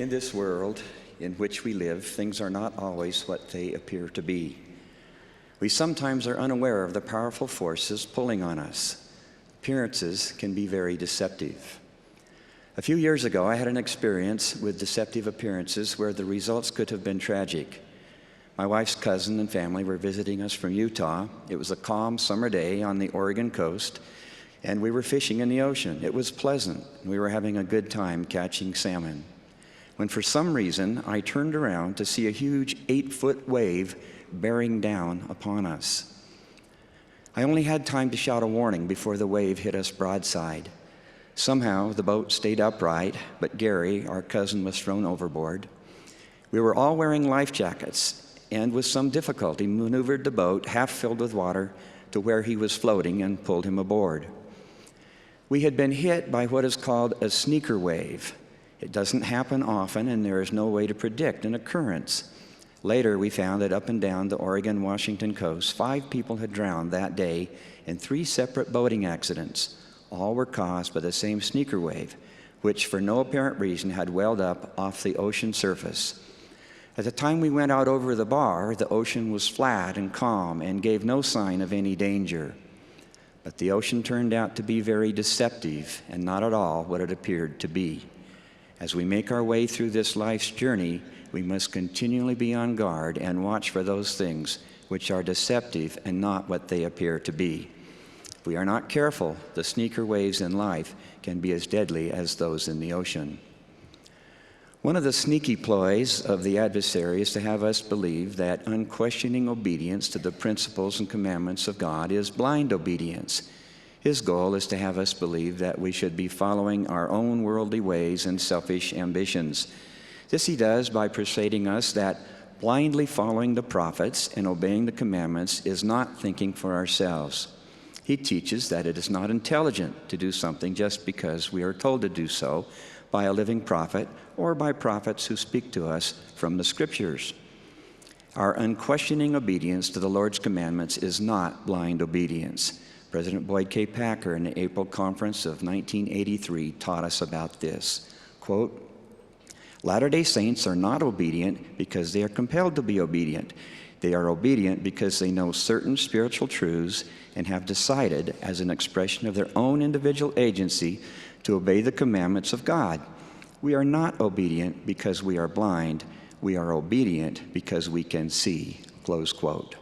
In this world in which we live, things are not always what they appear to be. We sometimes are unaware of the powerful forces pulling on us. Appearances can be very deceptive. A few years ago, I had an experience with deceptive appearances where the results could have been tragic. My wife's cousin and family were visiting us from Utah. It was a calm summer day on the Oregon coast, and we were fishing in the ocean. It was pleasant. We were having a good time catching salmon, when for some reason I turned around to see a huge 8-foot wave bearing down upon us. I only had time to shout a warning before the wave hit us broadside. Somehow the boat stayed upright, but Gary, our cousin, was thrown overboard. We were all wearing life jackets and with some difficulty maneuvered the boat, half filled with water, to where he was floating and pulled him aboard. We had been hit by what is called a sneaker wave. It doesn't happen often, and there is no way to predict an occurrence. Later, we found that up and down the Oregon-Washington coast, 5 people had drowned that day in 3 separate boating accidents. All were caused by the same sneaker wave, which for no apparent reason had welled up off the ocean surface. At the time we went out over the bar, the ocean was flat and calm and gave no sign of any danger. But the ocean turned out to be very deceptive and not at all what it appeared to be. As we make our way through this life's journey, we must continually be on guard and watch for those things which are deceptive and not what they appear to be. If we are not careful, the sneaker waves in life can be as deadly as those in the ocean. One of the sneaky ploys of the adversary is to have us believe that unquestioning obedience to the principles and commandments of God is blind obedience. His goal is to have us believe that we should be following our own worldly ways and selfish ambitions. This he does by persuading us that blindly following the prophets and obeying the commandments is not thinking for ourselves. He teaches that it is not intelligent to do something just because we are told to do so by a living prophet or by prophets who speak to us from the Scriptures. Our unquestioning obedience to the Lord's commandments is not blind obedience. President Boyd K. Packer in the April conference of 1983 taught us about this. Quote, "Latter-day Saints are not obedient because they are compelled to be obedient. They are obedient because they know certain spiritual truths and have decided, as an expression of their own individual agency, to obey the commandments of God. We are not obedient because we are blind. We are obedient because we can see." Close quote.